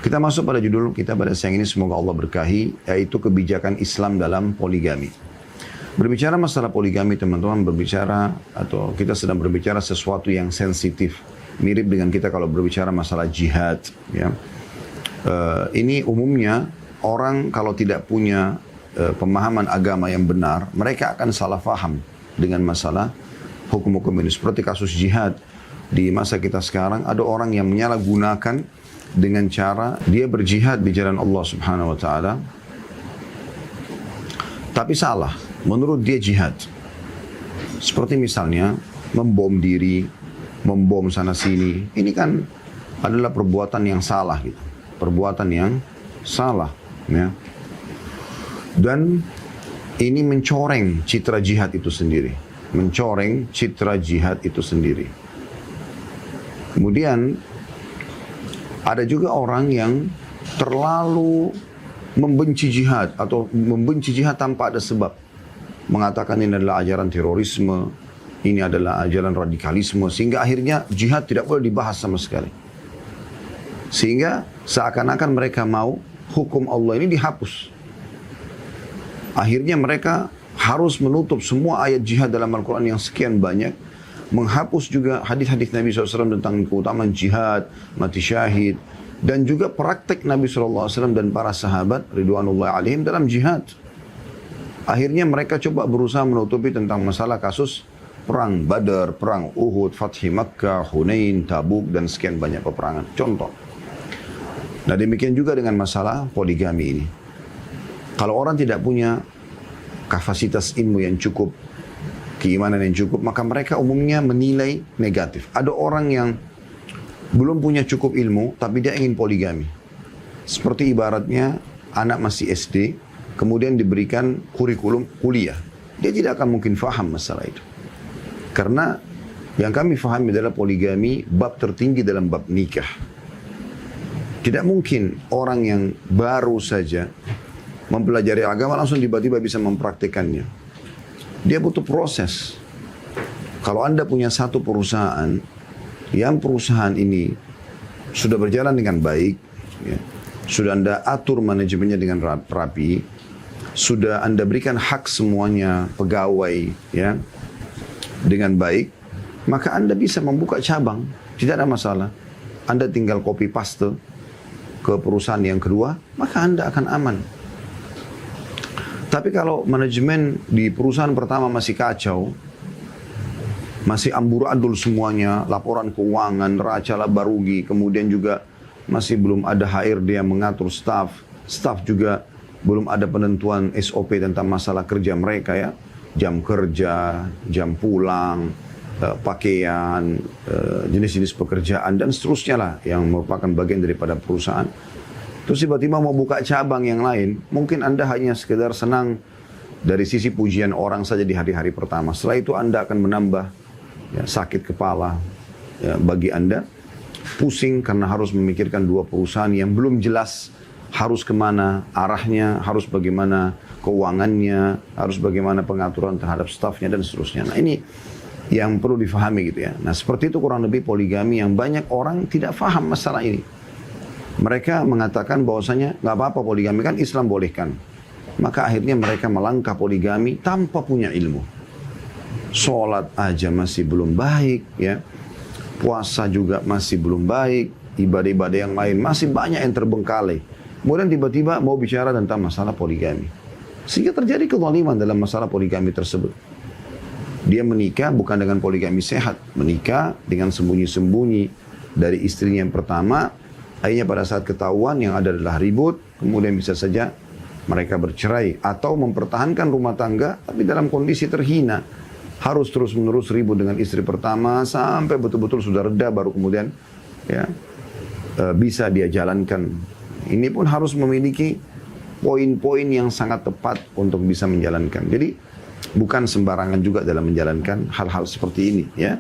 Kita masuk pada judul kita pada siang ini, semoga Allah berkahi, yaitu kebijakan Islam dalam poligami. Berbicara masalah poligami, teman-teman, berbicara atau kita sedang berbicara sesuatu yang sensitif. Mirip dengan kita kalau berbicara masalah jihad. Ya. Ini umumnya orang kalau tidak punya pemahaman agama yang benar, mereka akan salah faham dengan masalah hukum-hukum ini. Seperti kasus jihad di masa kita sekarang, ada orang yang menyalahgunakan dengan cara dia berjihad di jalan Allah Subhanahu wa taala, tapi salah menurut dia jihad. Seperti misalnya membom diri, membom sana sini. Ini kan adalah perbuatan yang salah gitu. Perbuatan yang salah, ya. Dan ini mencoreng citra jihad itu sendiri. Mencoreng citra jihad itu sendiri. Kemudian ada juga orang yang terlalu membenci jihad atau membenci jihad tanpa ada sebab. Mengatakan ini adalah ajaran terorisme, ini adalah ajaran radikalisme, sehingga akhirnya jihad tidak boleh dibahas sama sekali. Sehingga seakan-akan mereka mau hukum Allah ini dihapus. Akhirnya mereka harus menutup semua ayat jihad dalam Al-Quran yang sekian banyak, menghapus juga hadis-hadis Nabi SAW tentang keutamaan jihad, mati syahid, dan juga praktek Nabi SAW dan para sahabat ridwanullah alaihim dalam jihad. Akhirnya mereka coba berusaha menutupi tentang masalah kasus perang Badar, perang Uhud, Fathi Makkah, Hunain, Tabuk, dan sekian banyak peperangan. Contoh. Nah, demikian juga dengan masalah poligami ini. Kalau orang tidak punya kapasitas ilmu yang cukup, keimanan yang cukup, maka mereka umumnya menilai negatif. Ada orang yang belum punya cukup ilmu, tapi dia ingin poligami. Seperti ibaratnya anak masih SD, kemudian diberikan kurikulum kuliah. Dia tidak akan mungkin faham masalah itu. Karena yang kami fahami adalah poligami bab tertinggi dalam bab nikah. Tidak mungkin orang yang baru saja mempelajari agama langsung tiba-tiba bisa mempraktikannya. Dia butuh proses. Kalau Anda punya satu perusahaan, yang perusahaan ini sudah berjalan dengan baik, ya, sudah Anda atur manajemennya dengan rapi, sudah Anda berikan hak semuanya pegawai, ya, dengan baik, maka Anda bisa membuka cabang, tidak ada masalah. Anda tinggal copy paste ke perusahaan yang kedua, maka Anda akan aman. Tapi kalau manajemen di perusahaan pertama masih kacau, masih amburadul semuanya, laporan keuangan, neraca laba rugi, kemudian juga masih belum ada HRD yang mengatur staff juga belum ada penentuan SOP tentang masalah kerja mereka, ya, jam kerja, jam pulang, pakaian, jenis-jenis pekerjaan, dan seterusnya lah yang merupakan bagian daripada perusahaan. Terus tiba-tiba mau buka cabang yang lain, mungkin Anda hanya sekedar senang dari sisi pujian orang saja di hari-hari pertama. Setelah itu Anda akan menambah, ya, sakit kepala, ya, bagi Anda, pusing karena harus memikirkan dua perusahaan yang belum jelas harus kemana arahnya, harus bagaimana keuangannya, harus bagaimana pengaturan terhadap stafnya, dan seterusnya. Nah, ini yang perlu difahami gitu, ya. Nah, seperti itu kurang lebih poligami yang banyak orang tidak faham masalah ini. Mereka mengatakan bahwasanya nggak apa-apa poligami, kan Islam bolehkan. Maka akhirnya mereka melangkah poligami tanpa punya ilmu. Sholat aja masih belum baik, ya. Puasa juga masih belum baik. Ibadah-ibadah yang lain masih banyak yang terbengkalai. Kemudian tiba-tiba mau bicara tentang masalah poligami. Sehingga terjadi kezaliman dalam masalah poligami tersebut. Dia menikah bukan dengan poligami sehat. Menikah dengan sembunyi-sembunyi dari istrinya yang pertama. Akhirnya pada saat ketahuan yang ada adalah ribut. Kemudian bisa saja mereka bercerai. Atau mempertahankan rumah tangga tapi dalam kondisi terhina. Harus terus-menerus ribut dengan istri pertama. Sampai betul-betul sudah reda baru kemudian, ya, bisa dia jalankan. Ini pun harus memiliki poin-poin yang sangat tepat untuk bisa menjalankan. Jadi bukan sembarangan juga dalam menjalankan hal-hal seperti ini, ya.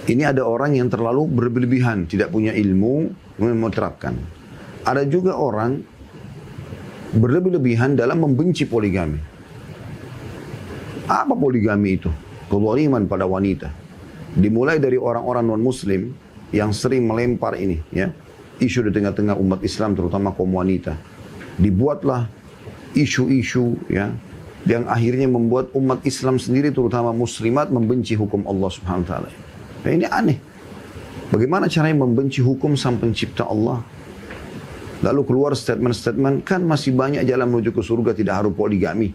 Ini ada orang yang terlalu berlebihan, tidak punya ilmu, kemudian menerapkan. Ada juga orang berlebihan dalam membenci poligami. Apa poligami itu? Kezaliman pada wanita. Dimulai dari orang-orang non-muslim yang sering melempar ini, ya. isu di tengah-tengah umat Islam, terutama kaum wanita. Dibuatlah isu-isu ya, yang akhirnya membuat umat Islam sendiri, terutama muslimat, membenci hukum Allah Subhanahu Wa Taala. Nah, ini aneh. Bagaimana caranya membenci hukum sang pencipta Allah? Lalu keluar statement-statement, kan masih banyak jalan menuju ke surga, tidak harus poligami.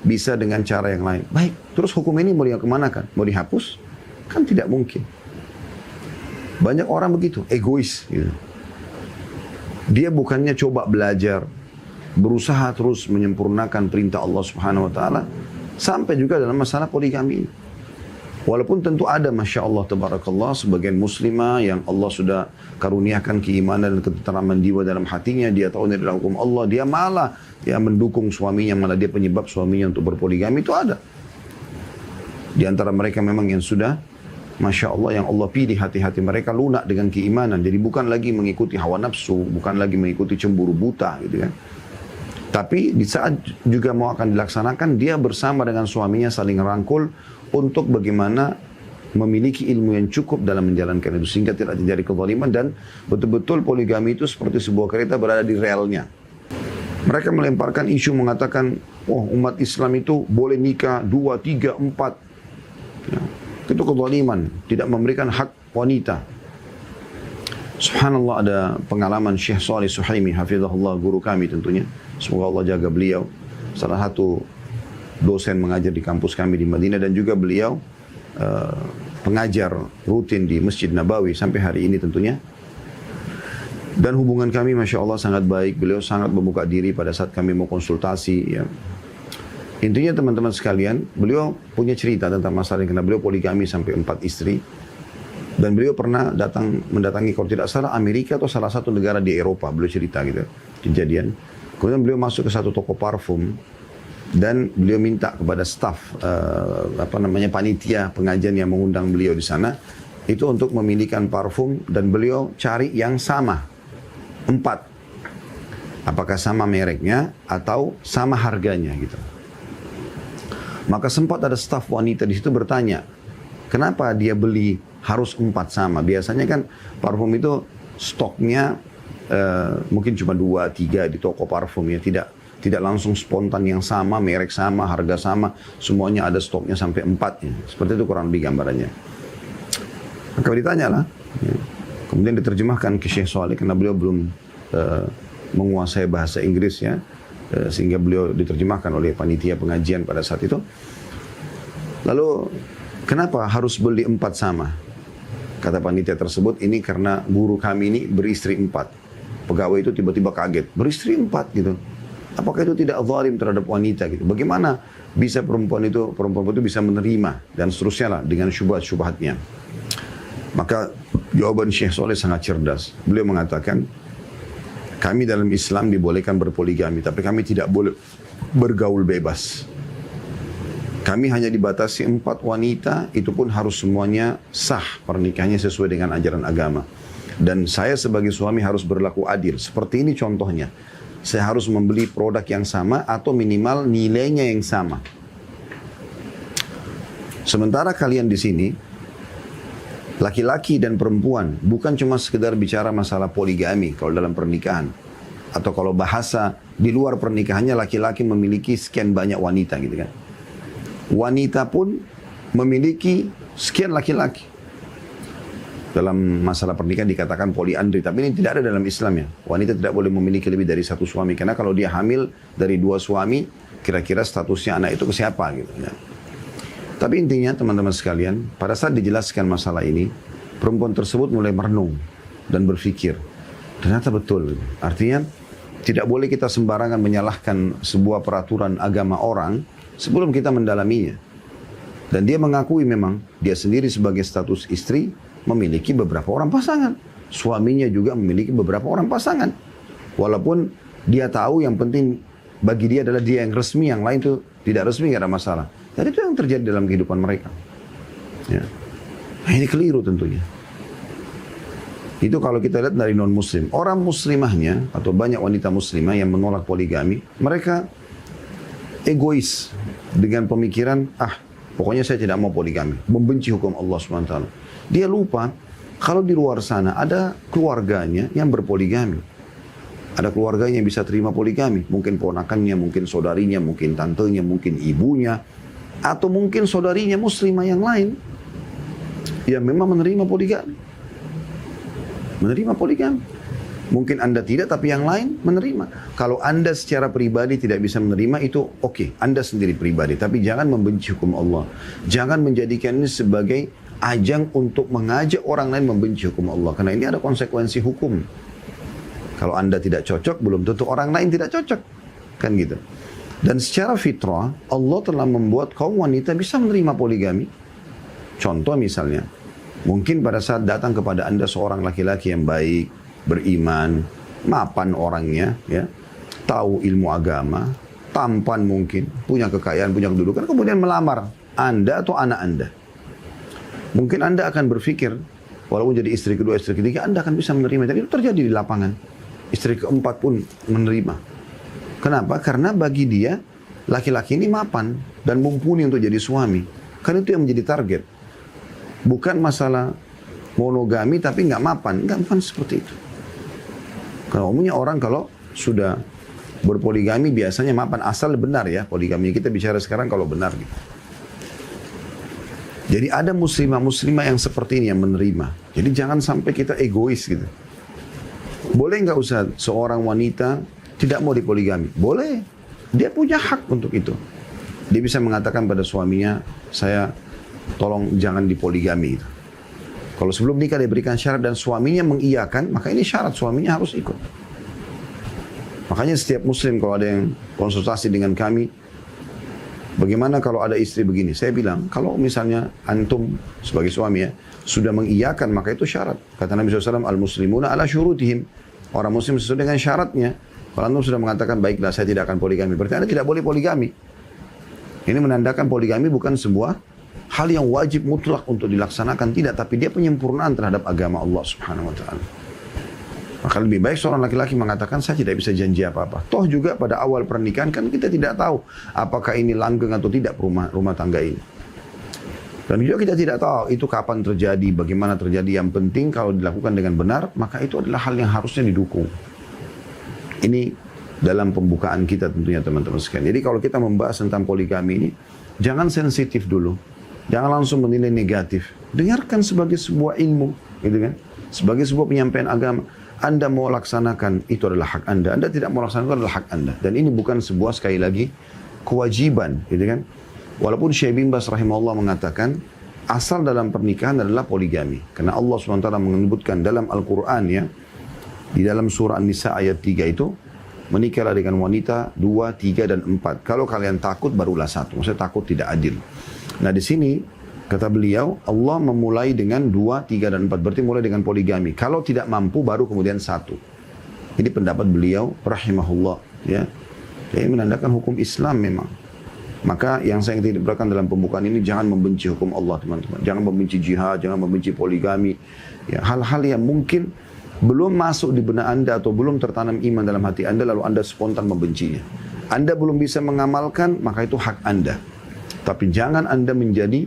Bisa dengan cara yang lain. Baik, terus hukum ini mau kemanakan? Mau dihapus? Kan tidak mungkin. Banyak orang begitu, egois. Gitu. Dia bukannya coba belajar, berusaha terus menyempurnakan perintah Allah Subhanahu Wa Taala, sampai juga dalam masalah poligami. Walaupun tentu ada, Masya Allah, Tabarakallah, sebagian muslimah yang Allah sudah karuniakan keimanan dan ketenteraman jiwa dalam hatinya, dia tahu ini adalah hukum Allah, dia malah mendukung suaminya, malah dia penyebab suaminya untuk berpoligami, itu ada. Di antara mereka memang yang sudah, Masya Allah, yang Allah pilih hati-hati mereka lunak dengan keimanan, jadi bukan lagi mengikuti hawa nafsu, bukan lagi mengikuti cemburu buta, gitu kan. Tapi di saat juga mau akan dilaksanakan, dia bersama dengan suaminya saling rangkul untuk bagaimana memiliki ilmu yang cukup dalam menjalankan itu, sehingga tidak terjadi kezaliman, dan betul-betul poligami itu seperti sebuah kereta berada di relnya. Mereka melemparkan isu mengatakan, oh umat Islam itu boleh nikah 2, 3, 4. Ya, itu kezaliman, tidak memberikan hak wanita. Subhanallah, ada pengalaman Syekh Shalih Suhaimi, hafizahullah, guru kami tentunya. Semoga Allah jaga beliau. Salah satu dosen mengajar di kampus kami di Madinah, dan juga beliau pengajar rutin di Masjid Nabawi sampai hari ini tentunya. Dan hubungan kami Masya Allah sangat baik. Beliau sangat membuka diri pada saat kami mau konsultasi. Ya. Intinya teman-teman sekalian, beliau punya cerita tentang masalah ini, karena beliau poligami sampai 4 istri. Dan beliau pernah mendatangi, kalau tidak salah, Amerika atau salah satu negara di Eropa. Beliau cerita gitu, kejadian. Kemudian beliau masuk ke satu toko parfum, dan beliau minta kepada staf panitia pengajian yang mengundang beliau di sana itu untuk memilihkan parfum, dan beliau cari yang sama 4, apakah sama mereknya atau sama harganya gitu. Maka sempat ada staf wanita di situ bertanya, kenapa dia beli harus 4 sama? Biasanya kan parfum itu stoknya mungkin cuma 2, 3 di toko parfum ya, tidak langsung spontan yang sama, merek sama, harga sama, semuanya ada stoknya sampai 4 ya. Seperti itu kurang lebih gambarannya. Maka ditanyalah, ya. Kemudian diterjemahkan ke Syekh Shalih, karena beliau belum menguasai bahasa Inggris ya, sehingga beliau diterjemahkan oleh panitia pengajian pada saat itu. Lalu, kenapa harus beli 4 sama? Kata panitia tersebut, ini karena guru kami ini beristri 4. Pegawai itu tiba-tiba kaget, beristri 4 gitu. Apakah itu tidak zalim terhadap wanita gitu? Bagaimana bisa perempuan itu bisa menerima dan seterusnya lah dengan syubhat-syubhatnya? Maka jawaban Syekh Shalih sangat cerdas. Beliau mengatakan, kami dalam Islam dibolehkan berpoligami, tapi kami tidak boleh bergaul bebas. Kami hanya dibatasi 4 wanita, itu pun harus semuanya sah pernikahannya sesuai dengan ajaran agama. Dan saya sebagai suami harus berlaku adil. Seperti ini contohnya. Saya harus membeli produk yang sama atau minimal nilainya yang sama. Sementara kalian di sini, laki-laki dan perempuan, bukan cuma sekedar bicara masalah poligami kalau dalam pernikahan. Atau kalau bahasa di luar pernikahannya, laki-laki memiliki sekian banyak wanita gitu kan. Wanita pun memiliki sekian laki-laki. Dalam masalah pernikahan dikatakan poliandri, tapi ini tidak ada dalam Islam ya. Wanita tidak boleh memiliki lebih dari 1 suami, karena kalau dia hamil dari 2 suami, kira-kira statusnya anak itu ke siapa gitu ya. Tapi intinya teman-teman sekalian, pada saat dijelaskan masalah ini, perempuan tersebut mulai merenung dan berpikir, ternyata betul. Artinya tidak boleh kita sembarangan menyalahkan sebuah peraturan agama orang sebelum kita mendalaminya. Dan dia mengakui memang dia sendiri sebagai status istri memiliki beberapa orang pasangan. Suaminya juga memiliki beberapa orang pasangan. Walaupun dia tahu yang penting bagi dia adalah dia yang resmi, yang lain itu tidak resmi, tidak ada masalah. Dan itu yang terjadi dalam kehidupan mereka. Ya. Nah, ini keliru tentunya. Itu kalau kita lihat dari non-muslim. Orang muslimahnya atau banyak wanita muslimah yang menolak poligami, mereka egois dengan pemikiran, pokoknya saya tidak mau poligami, membenci hukum Allah SWT. Dia lupa Kalau di luar sana ada keluarganya yang berpoligami. Ada keluarganya yang bisa terima poligami. Mungkin ponakannya, mungkin saudarinya, mungkin tantenya, mungkin ibunya. Atau mungkin saudarinya muslimah yang lain. Yang memang menerima poligami. Menerima poligami. Mungkin Anda tidak, tapi yang lain menerima. Kalau Anda secara pribadi tidak bisa menerima, itu oke. Anda sendiri pribadi. Tapi jangan membenci hukum Allah. Jangan menjadikan ini sebagai ajang untuk mengajak orang lain membenci hukum Allah. Karena ini ada konsekuensi hukum. Kalau Anda tidak cocok, belum tentu orang lain tidak cocok. Kan gitu. Dan secara fitrah, Allah telah membuat kaum wanita bisa menerima poligami. Contoh misalnya, mungkin pada saat datang kepada Anda seorang laki-laki yang baik, beriman, mapan orangnya, ya, tahu ilmu agama, tampan mungkin, punya kekayaan, punya kedudukan, kemudian melamar Anda atau anak Anda. Mungkin Anda akan berpikir, walaupun jadi istri kedua, istri ketiga, Anda akan bisa menerima. Dan itu terjadi di lapangan. Istri keempat pun menerima. Kenapa? Karena bagi dia, laki-laki ini mapan dan mumpuni untuk jadi suami. Kan itu yang menjadi target. Bukan masalah monogami tapi nggak mapan. Nggak, bukan seperti itu. Karena umumnya orang kalau sudah berpoligami biasanya mapan. Asal benar ya poligami. Kita bicara sekarang kalau benar gitu. Jadi ada muslimah-muslimah yang seperti ini yang menerima. Jadi jangan sampai kita egois gitu. Boleh nggak Ustaz seorang wanita tidak mau dipoligami? Boleh. Dia punya hak untuk itu. Dia bisa mengatakan pada suaminya, saya tolong jangan dipoligami. Gitu. Kalau sebelum nikah dia berikan syarat dan suaminya mengiyakan, maka ini syarat suaminya harus ikut. Makanya setiap muslim kalau ada yang konsultasi dengan kami, bagaimana kalau ada istri begini? Saya bilang, kalau misalnya antum sebagai suami ya, sudah mengiyakan, maka itu syarat. Kata Nabi SAW, al-muslimuna ala syurutihim. Orang muslim sesuai dengan syaratnya. Kalau antum sudah mengatakan, baiklah saya tidak akan poligami. Berarti Anda tidak boleh poligami. Ini menandakan poligami bukan sebuah hal yang wajib mutlak untuk dilaksanakan. Tidak, tapi dia penyempurnaan terhadap agama Allah Subhanahu Wa Taala. Maka lebih baik seorang laki-laki mengatakan, saya tidak bisa janji apa-apa. Toh juga pada awal pernikahan kan kita tidak tahu apakah ini langgeng atau tidak rumah tangga ini. Dan juga kita tidak tahu itu kapan terjadi, bagaimana terjadi. Yang penting kalau dilakukan dengan benar, maka itu adalah hal yang harusnya didukung. Ini dalam pembukaan kita tentunya teman-teman sekalian. Jadi kalau kita membahas tentang poligami ini, jangan sensitif dulu. Jangan langsung menilai negatif. Dengarkan sebagai sebuah ilmu, gitu kan? Sebagai sebuah penyampaian agama. Anda mau laksanakan, itu adalah hak Anda. Anda tidak mau laksanakan, itu adalah hak Anda. Dan ini bukan sebuah, sekali lagi, kewajiban, gitu kan? Walaupun Syekh bin Baz rahimahullah mengatakan, asal dalam pernikahan adalah poligami. Karena Allah SWT menyebutkan dalam Al-Quran ya, di dalam surah An-Nisa ayat 3 itu, menikahlah dengan wanita 2, 3, dan 4. Kalau kalian takut, barulah 1. Maksudnya takut tidak adil. Nah di sini, kata beliau, Allah memulai dengan 2, 3, dan 4. Berarti mulai dengan poligami. Kalau tidak mampu, baru kemudian 1. Ini pendapat beliau, rahimahullah. Ya. Jadi menandakan hukum Islam memang. Maka yang saya ingin diberikan dalam pembukaan ini, jangan membenci hukum Allah teman-teman. Jangan membenci jihad, jangan membenci poligami. Ya, hal-hal yang mungkin belum masuk di benak Anda atau belum tertanam iman dalam hati Anda, lalu Anda spontan membencinya. Anda belum bisa mengamalkan, maka itu hak Anda. Tapi jangan Anda menjadi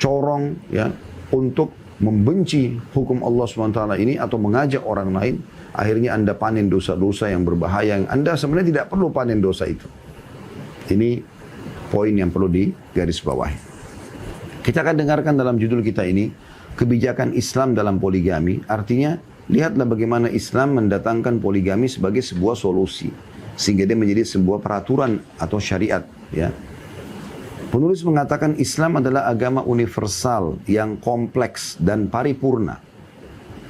corong ya untuk membenci hukum Allah SWT ini atau mengajak orang lain. Akhirnya Anda panen dosa-dosa yang berbahaya yang Anda sebenarnya tidak perlu panen dosa itu. Ini poin yang perlu digarisbawahi. Kita akan dengarkan dalam judul kita ini, kebijakan Islam dalam poligami. Artinya, lihatlah bagaimana Islam mendatangkan poligami sebagai sebuah solusi. Sehingga dia menjadi sebuah peraturan atau syariat. Ya. Penulis mengatakan Islam adalah agama universal yang kompleks dan paripurna.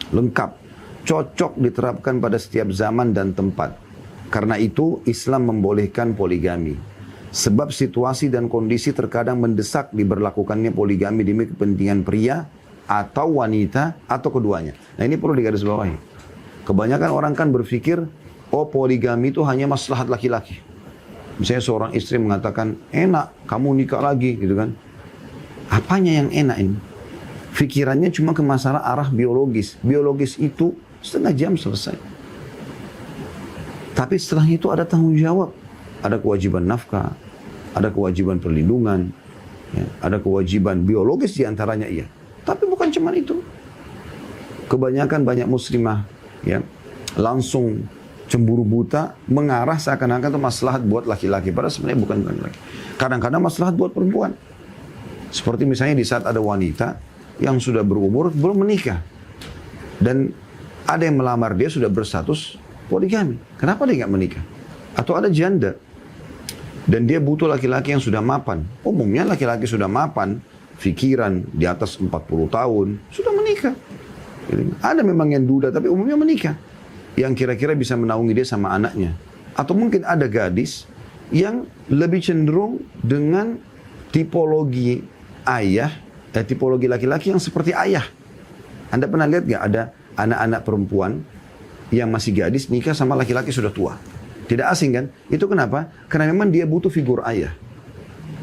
Lengkap. Cocok diterapkan pada setiap zaman dan tempat. Karena itu, Islam membolehkan poligami. Sebab situasi dan kondisi terkadang mendesak diberlakukannya poligami demi kepentingan pria atau wanita atau keduanya. Nah ini perlu digarisbawahi. Kebanyakan orang kan berpikir, oh poligami itu hanya maslahat laki-laki. Misalnya seorang istri mengatakan, enak kamu nikah lagi gitu kan. Apanya yang enak ini? Pikirannya cuma ke masalah arah biologis. Biologis itu setengah jam selesai. Tapi setelah itu ada tanggung jawab. Ada kewajiban nafkah, ada kewajiban perlindungan, ya, ada kewajiban biologis diantaranya iya. Tapi bukan cuma itu. kebanyakan banyak muslimah ya langsung cemburu buta, mengarah seakan-akan itu maslahat buat laki-laki, padahal sebenarnya bukan laki. Kadang-kadang maslahat buat perempuan. Seperti misalnya di saat ada wanita yang sudah berumur belum menikah dan ada yang melamar dia sudah berstatus poligami, kenapa dia nggak menikah? Atau ada janda dan dia butuh laki-laki yang sudah mapan. Umumnya laki-laki sudah mapan, pikiran di atas 40 tahun sudah menikah. Ada memang yang duda tapi umumnya menikah, yang kira-kira bisa menaungi dia sama anaknya. Atau mungkin ada gadis yang lebih cenderung dengan tipologi ayah, tipologi laki-laki yang seperti ayah. Anda pernah lihat gak ada anak-anak perempuan yang masih gadis nikah sama laki-laki sudah tua? Tidak asing kan? Itu kenapa? Karena memang dia butuh figur ayah.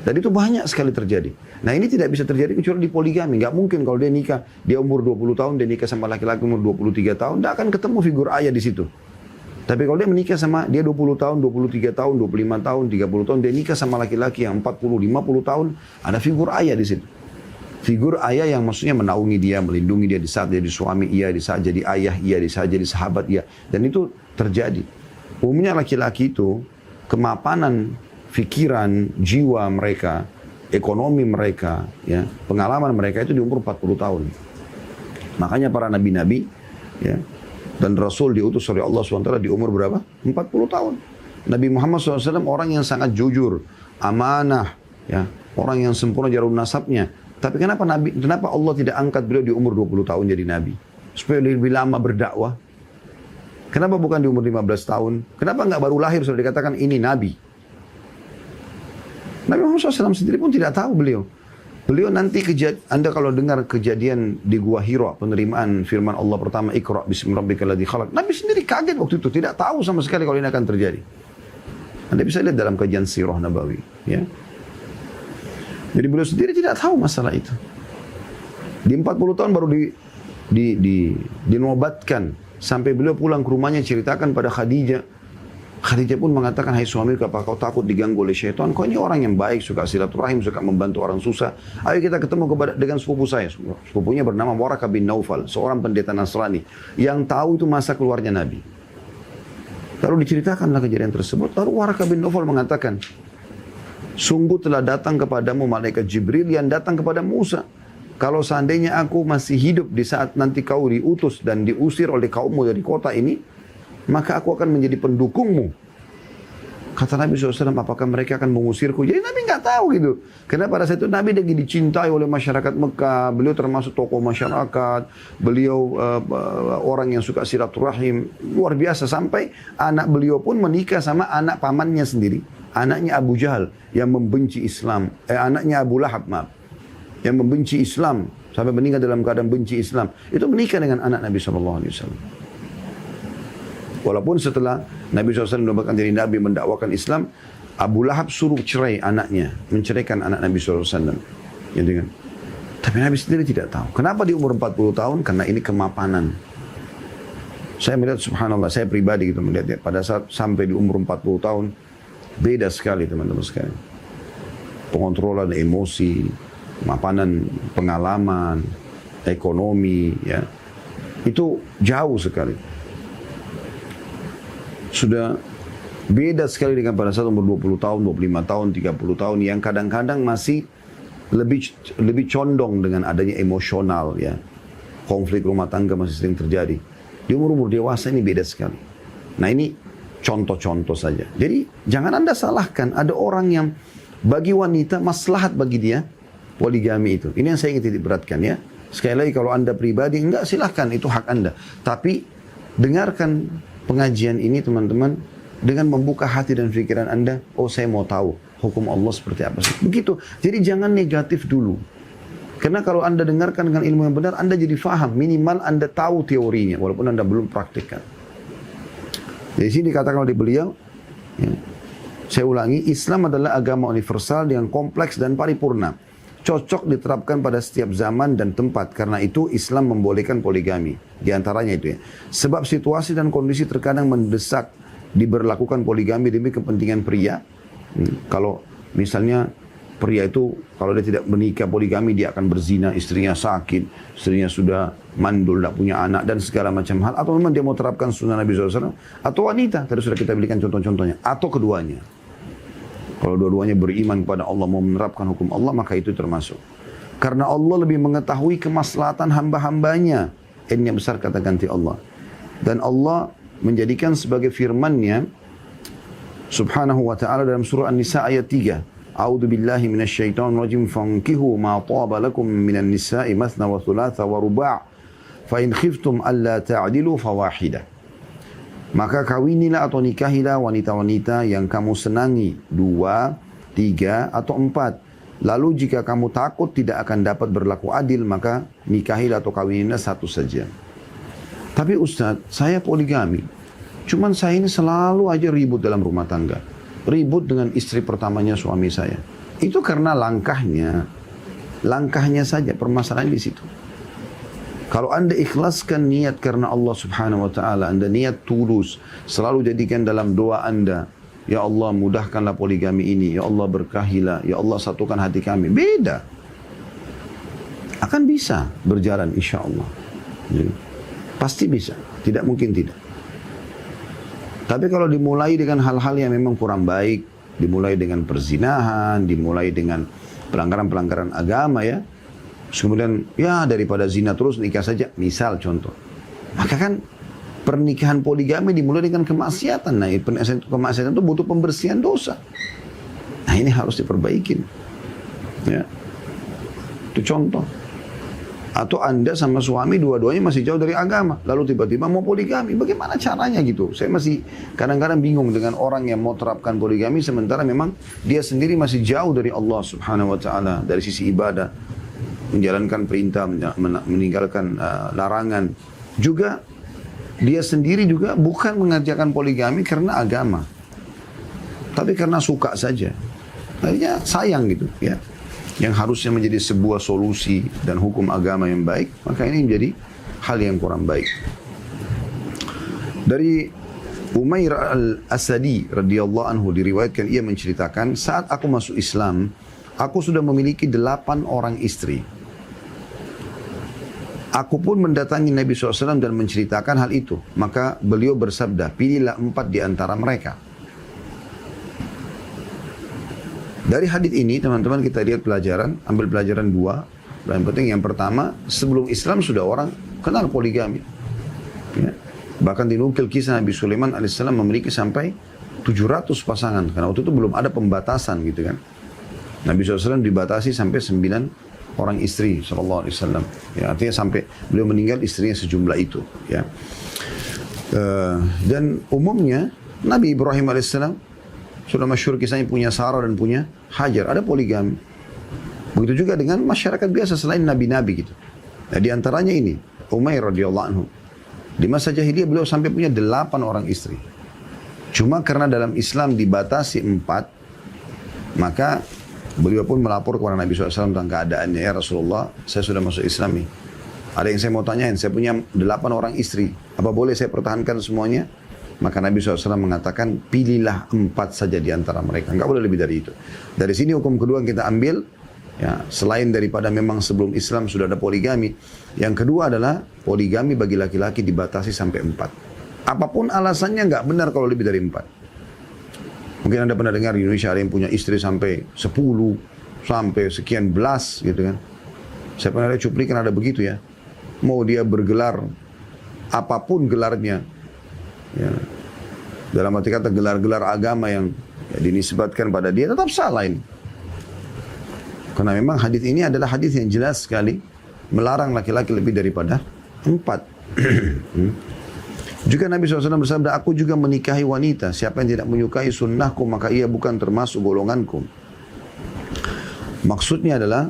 Dan itu banyak sekali terjadi. Nah ini tidak bisa terjadi kecuali di poligami. Nggak mungkin kalau dia nikah, dia umur 20 tahun, dia nikah sama laki-laki umur 23 tahun, tidak akan ketemu figur ayah di situ. Tapi kalau dia menikah sama, dia 20 tahun, 23 tahun, 25 tahun, 30 tahun, dia nikah sama laki-laki yang 40, 50 tahun, ada figur ayah di situ. Figur ayah yang maksudnya menaungi dia, melindungi dia di saat jadi suami, iya, di saat jadi ayah, iya, di saat jadi sahabat, iya. Dan itu terjadi. Umumnya laki-laki itu, kemapanan pikiran, jiwa mereka, ekonomi mereka, ya, pengalaman mereka itu di umur 40 tahun. Makanya para nabi-nabi ya, dan Rasul diutus oleh Allah SWT di umur berapa? 40 tahun. Nabi Muhammad SAW orang yang sangat jujur, amanah, ya, orang yang sempurna jarum nasabnya. Tapi kenapa Allah tidak angkat beliau di umur 20 tahun jadi nabi? Supaya lebih lama berdakwah. Kenapa bukan di umur 15 tahun? Kenapa nggak baru lahir sudah dikatakan ini nabi? Nabi Muhammad SAW sendiri pun tidak tahu beliau. Beliau nanti Anda kalau dengar kejadian di Gua Hira, penerimaan firman Allah pertama, Iqra bismi rabbikal ladzi khalaq. Nabi sendiri kaget waktu itu, tidak tahu sama sekali kalau ini akan terjadi. Anda bisa lihat dalam kajian sirah Nabawi, ya. Jadi beliau sendiri tidak tahu masalah itu. Di 40 tahun baru dinobatkan sampai beliau pulang ke rumahnya ceritakan pada Khadijah. Khadijah pun mengatakan, hai suamiku, apa kau takut diganggu oleh syaitan? Kau ini orang yang baik, suka silaturahim, suka membantu orang susah. Ayo kita ketemu dengan sepupu saya. Sepupunya bernama Waraqah bin Naufal, seorang pendeta Nasrani. Yang tahu itu masa keluarnya Nabi. Lalu diceritakanlah kejadian tersebut. Lalu Waraqah bin Naufal mengatakan, sungguh telah datang kepadamu malaikat Jibril yang datang kepada Musa. Kalau seandainya aku masih hidup di saat nanti kau diutus dan diusir oleh kaummu dari kota ini, maka aku akan menjadi pendukungmu. Kata Nabi SAW, apakah mereka akan mengusirku? Jadi Nabi nggak tahu gitu. Karena pada saat itu Nabi lagi dicintai oleh masyarakat Mekah. Beliau termasuk tokoh masyarakat. Beliau orang yang suka silaturahim. Luar biasa. Sampai anak beliau pun menikah sama anak pamannya sendiri. Anaknya Abu Jahal yang membenci Islam. Anaknya Abu Lahab, maaf. Yang membenci Islam. Sampai meninggal dalam keadaan benci Islam. Itu menikah dengan anak Nabi SAW. Walaupun setelah Nabi SAW mendapatkan jadi Nabi mendakwakan Islam, Abu Lahab suruh cerai anaknya, menceraikan anak Nabi SAW. Gitu kan? Tapi Nabi sendiri tidak tahu. Kenapa di umur 40 tahun? Karena ini kemapanan. Saya melihat subhanallah, saya pribadi gitu melihat ya, pada saat sampai di umur 40 tahun, beda sekali teman-teman sekalian. Pengontrolan emosi, kemapanan pengalaman, ekonomi, ya, itu jauh sekali. Sudah beda sekali dengan pada saat umur 20 tahun, 25 tahun, 30 tahun yang kadang-kadang masih lebih condong dengan adanya emosional, ya. Konflik rumah tangga masih sering terjadi. Di umur-umur dewasa ini beda sekali. Nah ini contoh-contoh saja. Jadi jangan Anda salahkan ada orang yang bagi wanita maslahat bagi dia poligami itu. Ini yang saya ingin titik beratkan, ya. Sekali lagi kalau Anda pribadi enggak, silahkan, itu hak Anda. Tapi dengarkan pengajian ini teman-teman dengan membuka hati dan pikiran Anda. Oh, saya mau tahu hukum Allah seperti apa sih. Begitu. Jadi jangan negatif dulu. Karena kalau Anda dengarkan dengan ilmu yang benar, Anda jadi faham. Minimal Anda tahu teorinya walaupun Anda belum praktikkan. Jadi sini dikatakan oleh beliau, ya, saya ulangi, Islam adalah agama universal yang kompleks dan paripurna. Cocok diterapkan pada setiap zaman dan tempat. Karena itu Islam membolehkan poligami. Di antaranya itu, ya. Sebab situasi dan kondisi terkadang mendesak diberlakukan poligami demi kepentingan pria. Kalau misalnya Pria itu kalau dia tidak menikah poligami, dia akan berzina, istrinya sakit, istrinya sudah mandul, tidak punya anak, dan segala macam hal. Atau memang dia mau terapkan sunnah Nabi SAW. Atau wanita, tadi sudah kita berikan contoh-contohnya. Atau keduanya. Kalau dua-duanya beriman kepada Allah, mau menerapkan hukum Allah, maka itu termasuk. Karena Allah lebih mengetahui kemaslahatan hamba-hambanya. Ini yang besar kata ganti Allah. Dan Allah menjadikan sebagai firman-Nya Subhanahu wa ta'ala dalam surah An-Nisa ayat 3. A'udzu billahi minasyaitonir rajim fankihu ma taba lakum minan nisa'i mathna wa thulatha wa ruba'. Fa in khiftum alla ta'dilu fawahida. Maka kawinilah atau nikahilah wanita-wanita yang kamu senangi, 2, 3 atau 4. Lalu jika kamu takut tidak akan dapat berlaku adil, maka nikahilah atau kawinilah satu saja. Tapi Ustaz, saya poligami. Cuman saya ini selalu aja ribut dalam rumah tangga. Ribut dengan istri pertamanya suami saya. Itu karena langkahnya saja, permasalahan di situ. Kalau Anda ikhlaskan niat karena Allah Subhanahu wa ta'ala, Anda niat tulus, selalu jadikan dalam doa Anda, ya Allah mudahkanlah poligami ini, ya Allah berkahilah, ya Allah satukan hati kami. Beda. Akan bisa berjalan insya Allah. Pasti bisa, tidak mungkin tidak. Tapi kalau dimulai dengan hal-hal yang memang kurang baik, dimulai dengan perzinahan, dimulai dengan pelanggaran-pelanggaran agama ya, kemudian ya daripada zina terus nikah saja, misal contoh. Maka kan pernikahan poligami dimulai dengan kemaksiatan. Nah, kemaksiatan itu butuh pembersihan dosa. Nah, ini harus diperbaikin. Ya. Itu contoh. Atau Anda sama suami dua-duanya masih jauh dari agama, lalu tiba-tiba mau poligami. Bagaimana caranya gitu? Saya masih kadang-kadang bingung dengan orang yang mau terapkan poligami sementara memang dia sendiri masih jauh dari Allah Subhanahu wa ta'ala dari sisi ibadah, menjalankan perintah, meninggalkan larangan. Juga dia sendiri juga bukan mengerjakan poligami karena agama, tapi karena suka saja. Akhirnya sayang gitu ya. Yang harusnya menjadi sebuah solusi dan hukum agama yang baik, maka ini menjadi hal yang kurang baik. Dari Umair al-Asadi radhiyallahu anhu diriwayatkan, ia menceritakan, saat aku masuk Islam, aku sudah memiliki 8 orang istri. Aku pun mendatangi Nabi SAW dan menceritakan hal itu. Maka beliau bersabda, pilihlah 4 di antara mereka. Dari hadis ini teman-teman kita lihat pelajaran, ambil pelajaran 2. Yang penting yang pertama, sebelum Islam sudah orang kenal poligami. Ya. Bahkan dinukil kisah Nabi Sulaiman alaihissalam memiliki sampai 700 pasangan. Karena waktu itu belum ada pembatasan gitu kan. Nabi SAW dibatasi sampai 9 orang istri sallallahu alaihi wasallam. Ya, artinya sampai beliau meninggal istrinya sejumlah itu. Ya. Dan umumnya Nabi Ibrahim alaihissalam sudah masyhur kisahnya punya Sarah dan punya Hajar, ada poligami. Begitu juga dengan masyarakat biasa selain nabi-nabi gitu. Nah, di antaranya ini Umair radhiyallahu anhu. Di masa jahiliyah beliau sampai punya 8 orang istri. Cuma karena dalam Islam dibatasi 4, maka beliau pun melapor kepada Nabi SAW tentang keadaannya. Ya Rasulullah, saya sudah masuk Islam nih. Ada yang saya mau tanyain, saya punya 8 orang istri. Apa boleh saya pertahankan semuanya? Maka Nabi SAW mengatakan, pilihlah 4 saja di antara mereka. Enggak boleh lebih dari itu. Dari sini hukum kedua yang kita ambil, ya, selain daripada memang sebelum Islam sudah ada poligami. Yang kedua adalah poligami bagi laki-laki dibatasi sampai 4. Apapun alasannya enggak benar kalau lebih dari 4. Mungkin Anda pernah dengar di Indonesia ada yang punya istri sampai 10, sampai sekian belas gitu kan. Saya pernah lihat cuplikan ada begitu ya. Mau dia bergelar, apapun gelarnya. Ya. Dalam arti kata gelar-gelar agama yang dinisbatkan pada dia tetap salah ini. Karena memang hadis ini adalah hadis yang jelas sekali melarang laki-laki lebih daripada 4. Juga Nabi SAW bersabda, aku juga menikahi wanita. Siapa yang tidak menyukai sunnahku maka ia bukan termasuk golonganku. Maksudnya adalah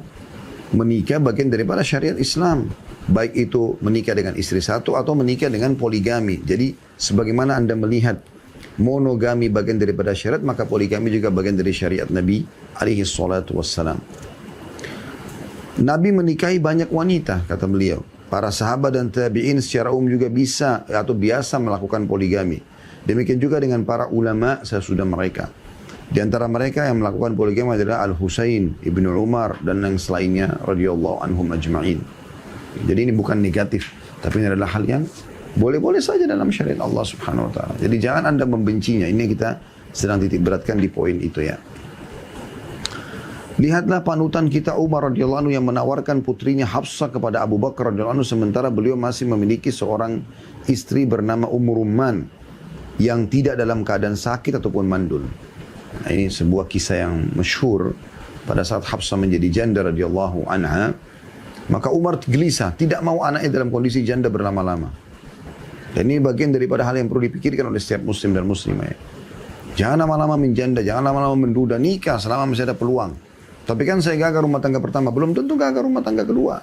menikah bagian daripada syariat Islam. Baik itu menikah dengan istri satu atau menikah dengan poligami. Jadi sebagaimana Anda melihat monogami bagian daripada syariat, maka poligami juga bagian dari syariat Nabi alaihi salatu wassalam. Nabi menikahi banyak wanita, kata beliau. Para sahabat dan tabi'in secara umum juga bisa atau biasa melakukan poligami. Demikian juga dengan para ulama sesudah mereka. Di antara mereka yang melakukan poligami adalah Al-Husain, Ibnu Umar, dan yang selainnya radhiyallahu anhum ajma'in. Jadi ini bukan negatif, tapi ini adalah hal yang boleh-boleh saja dalam syariat Allah subhanahu wa ta'ala. Jadi jangan Anda membencinya. Ini kita sedang titik beratkan di poin itu ya. Lihatlah panutan kita Umar radhiyallahu anhu yang menawarkan putrinya Hafsah kepada Abu Bakar radhiyallahu anhu sementara beliau masih memiliki seorang istri bernama Ummu Rumman yang tidak dalam keadaan sakit ataupun mandul. Nah, ini sebuah kisah yang masyhur pada saat Hafsah menjadi janda radhiyallahu anha, maka Umar gelisah, tidak mau anaknya dalam kondisi janda berlama-lama. Dan ini bagian daripada hal yang perlu dipikirkan oleh setiap muslim dan muslimah ya. Jangan lama-lama menjanda, jangan lama-lama menduda, nikah selama masih ada peluang. Tapi kan saya gagal rumah tangga pertama, belum tentu gagal rumah tangga kedua.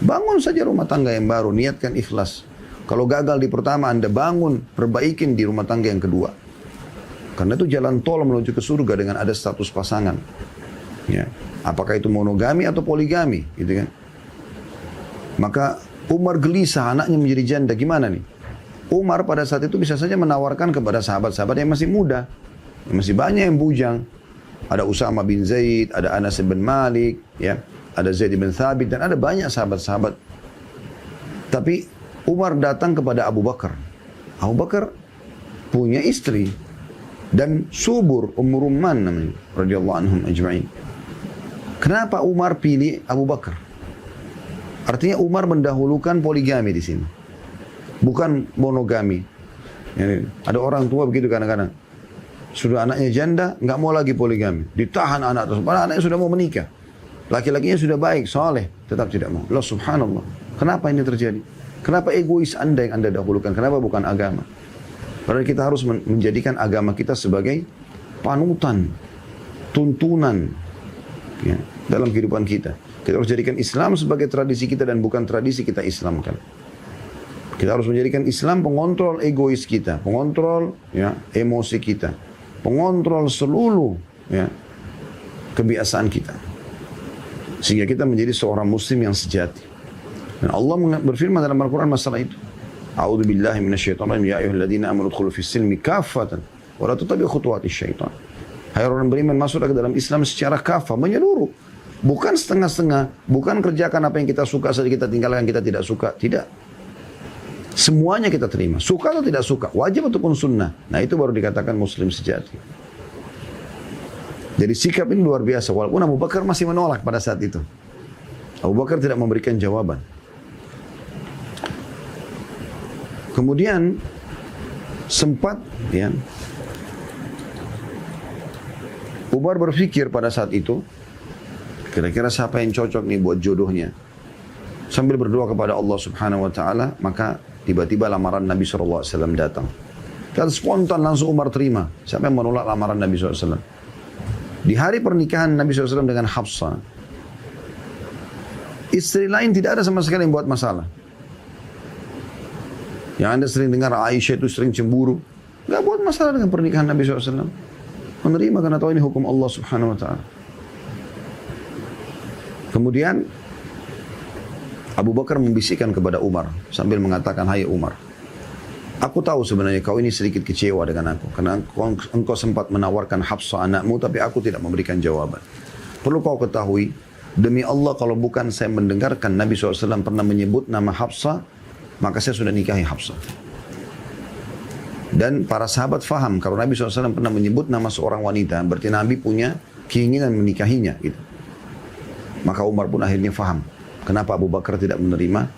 Bangun saja rumah tangga yang baru, niatkan ikhlas. Kalau gagal di pertama, Anda bangun, perbaikin di rumah tangga yang kedua. Karena itu jalan tol menuju ke surga dengan ada status pasangan. Ya. Apakah itu monogami atau poligami, gitu kan? Maka Umar gelisah, anaknya menjadi janda, gimana nih? Umar pada saat itu bisa saja menawarkan kepada sahabat-sahabat yang masih muda. Yang masih banyak yang bujang. Ada Usama bin Zaid, ada Anas bin Malik, ya, ada Zaid bin Thabit, dan ada banyak sahabat-sahabat. Tapi Umar datang kepada Abu Bakar. Abu Bakar punya istri dan subur, Ummu Rumman namanya, radhiyallahu anhum ajma'in. Kenapa Umar pilih Abu Bakar? Artinya Umar mendahulukan poligami di sini, bukan monogami. Yani, ada orang tua begitu kadang-kadang. Sudah anaknya janda, nggak mau lagi poligami. Ditahan anak tersebut, padahal anaknya sudah mau menikah. Laki-lakinya sudah baik, soleh, tetap tidak mau. Allah subhanallah. Kenapa ini terjadi? Kenapa egois Anda yang Anda dahulukan? Kenapa bukan agama? Padahal kita harus menjadikan agama kita sebagai panutan, tuntunan ya, dalam kehidupan kita. Kita harus jadikan Islam sebagai tradisi kita dan bukan tradisi kita Islamkan. Kita harus menjadikan Islam pengontrol egois kita, pengontrol ya, emosi kita, pengontrol seluruh ya, kebiasaan kita. Sehingga kita menjadi seorang muslim yang sejati. Dan Allah berfirman dalam Al-Quran masalah itu. A'udzu billahi minasyaitonir rajim ya ayyuhalladzina amanu udkhulu fis silmi kaffatan wa la tattabi'u khutuwatis syaitan. Hai orang beriman, masuklah ke dalam Islam secara kafah, menyeluruh. Bukan setengah-setengah, bukan kerjakan apa yang kita suka saja kita tinggalkan kita tidak suka, tidak. Semuanya kita terima, suka atau tidak suka, wajib ataupun sunnah. Nah itu baru dikatakan muslim sejati. Jadi sikap ini luar biasa, walaupun Abu Bakar masih menolak pada saat itu. Abu Bakar tidak memberikan jawaban. Kemudian sempat ya, Umar berpikir pada saat itu, kira-kira siapa yang cocok nih buat jodohnya. Sambil berdoa kepada Allah subhanahu wa ta'ala, maka tiba-tiba lamaran Nabi SAW datang. Dan spontan langsung Umar terima. Siapa yang menolak lamaran Nabi SAW? Di hari pernikahan Nabi SAW dengan Hafsah, istri lain tidak ada sama sekali yang buat masalah. Yang Anda sering dengar Aisyah itu sering cemburu. Gak buat masalah dengan pernikahan Nabi SAW. Menerima karena tahu ini hukum Allah subhanahu wa ta'ala. Kemudian Abu Bakar membisikkan kepada Umar sambil mengatakan, hai Umar, aku tahu sebenarnya kau ini sedikit kecewa dengan aku. Karena engkau sempat menawarkan Hafsah anakmu, tapi aku tidak memberikan jawaban. Perlu kau ketahui, demi Allah kalau bukan saya mendengarkan Nabi SAW pernah menyebut nama Hafsah, maka saya sudah nikahi Hafsah. Dan para sahabat faham kalau Nabi SAW pernah menyebut nama seorang wanita, berarti Nabi punya keinginan menikahinya. Gitu. Maka Umar pun akhirnya faham kenapa Abu Bakar tidak menerima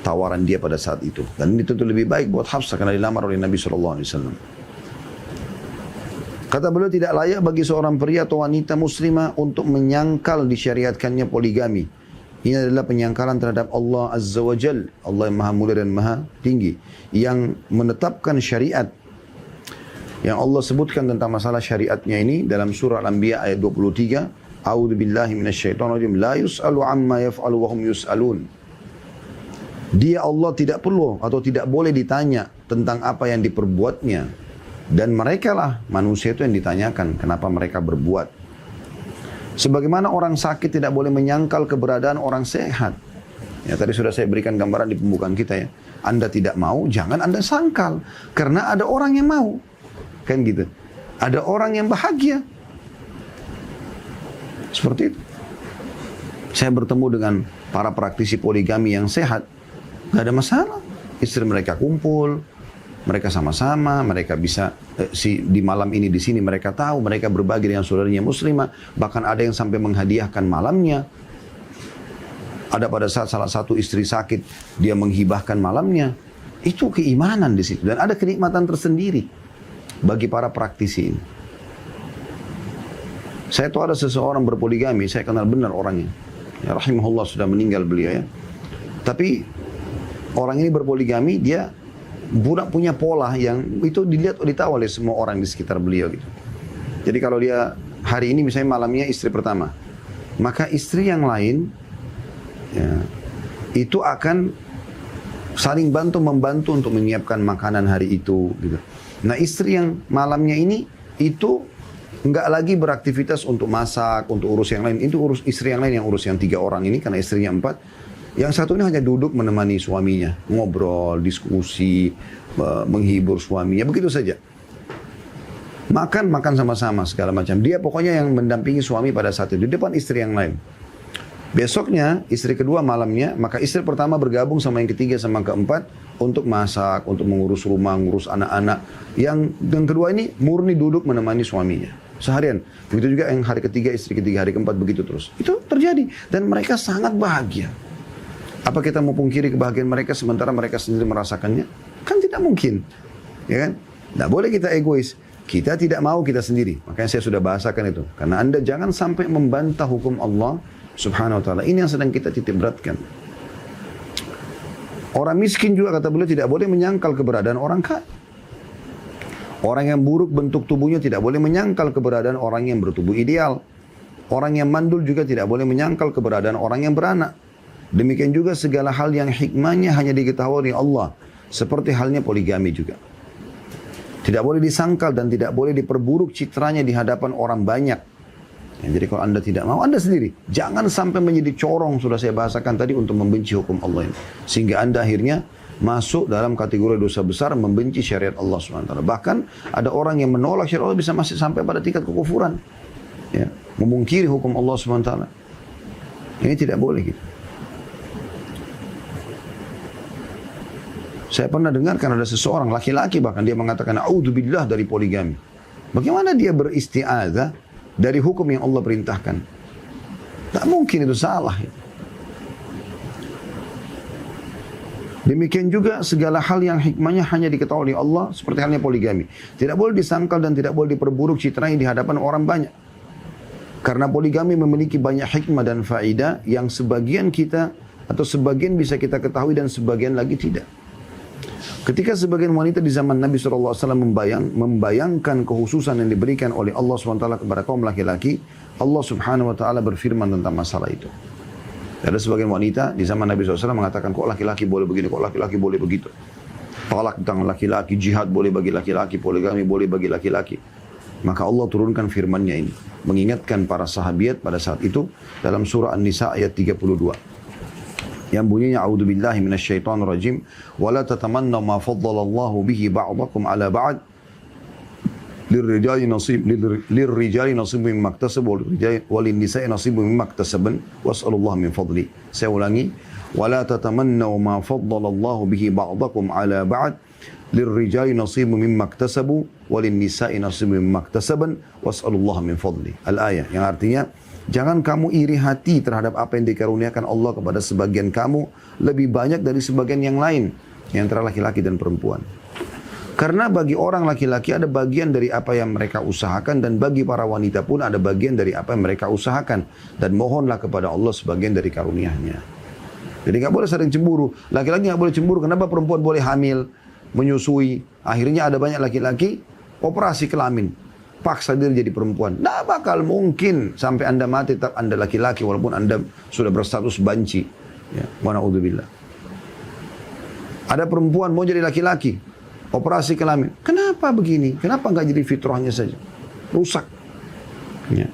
tawaran dia pada saat itu. Dan ini tentu lebih baik buat Hafsah karena dilamar oleh Nabi SAW. Kata beliau, tidak layak bagi seorang pria atau wanita muslimah untuk menyangkal disyariatkannya poligami. Ini adalah penyangkalan terhadap Allah Azza wa Jal, Allah yang maha mulia dan maha tinggi, yang menetapkan syariat. Yang Allah sebutkan tentang masalah syariatnya ini dalam surah Al-Anbiya ayat 23. A'udzu billahi minasyaitonir rajim. La yus'alu amma yaf'alu wa hum yus'alun. Dia Allah tidak perlu atau tidak boleh ditanya tentang apa yang diperbuatnya. Dan mereka lah manusia itu yang ditanyakan kenapa mereka berbuat. Sebagaimana orang sakit tidak boleh menyangkal keberadaan orang sehat. Ya, tadi sudah saya berikan gambaran di pembukaan kita ya. Anda tidak mau, jangan Anda sangkal. Karena ada orang yang mau. Kan gitu. Ada orang yang bahagia. Seperti itu. Saya bertemu dengan para praktisi poligami yang sehat. Gak ada masalah. Istri mereka kumpul, mereka sama-sama, mereka bisa di malam ini di sini mereka tahu, mereka berbagi dengan saudaranya muslimah, bahkan ada yang sampai menghadiahkan malamnya. Ada pada saat salah satu istri sakit, dia menghibahkan malamnya. Itu keimanan di situ dan ada kenikmatan tersendiri bagi para praktisi ini. Saya tahu ada seseorang berpoligami, saya kenal benar orangnya. Ya, rahimahullah sudah meninggal beliau ya. Tapi orang ini berpoligami, dia punya pola yang itu ditahu oleh semua orang di sekitar beliau gitu. Jadi kalau dia hari ini misalnya malamnya istri pertama, maka istri yang lain ya, itu akan saling membantu untuk menyiapkan makanan hari itu gitu. Nah istri yang malamnya ini itu enggak lagi beraktivitas untuk masak, untuk urus yang lain. Itu urus istri yang lain yang urus yang 3 orang ini karena istrinya 4. Yang satu ini hanya duduk menemani suaminya, ngobrol, diskusi, menghibur suaminya, begitu saja. Makan sama-sama segala macam. Dia pokoknya yang mendampingi suami pada saat itu di depan istri yang lain. Besoknya istri kedua malamnya, maka istri pertama bergabung sama yang ketiga sama keempat untuk masak, untuk mengurus rumah, mengurus anak-anak. Yang kedua ini murni duduk menemani suaminya seharian. Begitu juga yang hari ketiga, istri ketiga, hari keempat begitu terus. Itu terjadi dan mereka sangat bahagia. Apa kita mau pungkiri kebahagiaan mereka sementara mereka sendiri merasakannya? Kan tidak mungkin, ya kan? Tidak boleh kita egois. Kita tidak mau kita sendiri. Makanya saya sudah bahasakan itu. Karena Anda jangan sampai membantah hukum Allah Subhanahu wa ta'ala. Ini yang sedang kita titik beratkan. Orang miskin juga kata beliau tidak boleh menyangkal keberadaan orang kaya. Orang yang buruk bentuk tubuhnya tidak boleh menyangkal keberadaan orang yang bertubuh ideal. Orang yang mandul juga tidak boleh menyangkal keberadaan orang yang beranak. Demikian juga segala hal yang hikmahnya hanya diketahui oleh Allah. Seperti halnya poligami juga. Tidak boleh disangkal dan tidak boleh diperburuk citranya di hadapan orang banyak. Ya, jadi kalau Anda tidak mau, Anda sendiri. Jangan sampai menjadi corong, sudah saya bahasakan tadi, untuk membenci hukum Allah ini. Sehingga Anda akhirnya masuk dalam kategori dosa besar, membenci syariat Allah SWT. Bahkan ada orang yang menolak syariat Allah bisa masih sampai pada tingkat kekufuran. Ya, memungkiri hukum Allah SWT. Ini tidak boleh gitu. Saya pernah dengarkan ada seseorang, laki-laki bahkan, dia mengatakan, "A'udzubillah dari poligami." Bagaimana dia beristi'adzah dari hukum yang Allah perintahkan? Tak mungkin itu salah. Demikian juga segala hal yang hikmahnya hanya diketahui oleh Allah, seperti halnya poligami. Tidak boleh disangkal dan tidak boleh diperburuk citranya di hadapan orang banyak. Karena poligami memiliki banyak hikmah dan faedah yang sebagian kita atau sebagian bisa kita ketahui dan sebagian lagi tidak. Ketika sebagian wanita di zaman Nabi SAW membayangkan kekhususan yang diberikan oleh Allah SWT kepada kaum laki-laki, Allah Subhanahu Wa Taala berfirman tentang masalah itu. Ada sebagian wanita di zaman Nabi SAW mengatakan, kok laki-laki boleh begini, kok laki-laki boleh begitu. Talak tentang laki-laki, jihad boleh bagi laki-laki, poligami boleh bagi laki-laki. Maka Allah turunkan firman-Nya ini, mengingatkan para sahabiat pada saat itu dalam surah An-Nisa ayat 32. Yang bunyinya a'udzubillahi minasyaitonir rajim wala tatamannaw ma faddalallahu bihi ba'dakum 'ala ba'd lirrijali nasibun mimma iktasabu walin nisa'i nasibun mimma iktasaban was'alullaha min fadli. Saya ulangi, wala tatamannaw ma faddalallahu bihi ba'dakum 'ala ba'd lirrijali nasibun mimma iktasabu walin nisa'i nasibun mimma iktasaban was'alullaha min fadli. Al-ayah yang artinya, jangan kamu iri hati terhadap apa yang dikaruniakan Allah kepada sebagian kamu lebih banyak dari sebagian yang lain, yang antara laki-laki dan perempuan. Karena bagi orang laki-laki ada bagian dari apa yang mereka usahakan dan bagi para wanita pun ada bagian dari apa yang mereka usahakan. Dan mohonlah kepada Allah sebagian dari karunia-Nya. Jadi nggak boleh sering cemburu. Laki-laki nggak boleh cemburu. Kenapa perempuan boleh hamil, menyusui? Akhirnya ada banyak laki-laki operasi kelamin. Paksa diri jadi perempuan. Tidak bakal mungkin sampai Anda mati tetap Anda laki-laki walaupun Anda sudah berstatus banci. Ya, wa na'udzubillah. Ada perempuan mau jadi laki-laki, operasi kelamin. Kenapa begini? Kenapa enggak jadi fitrahnya saja? Rusak. Ya.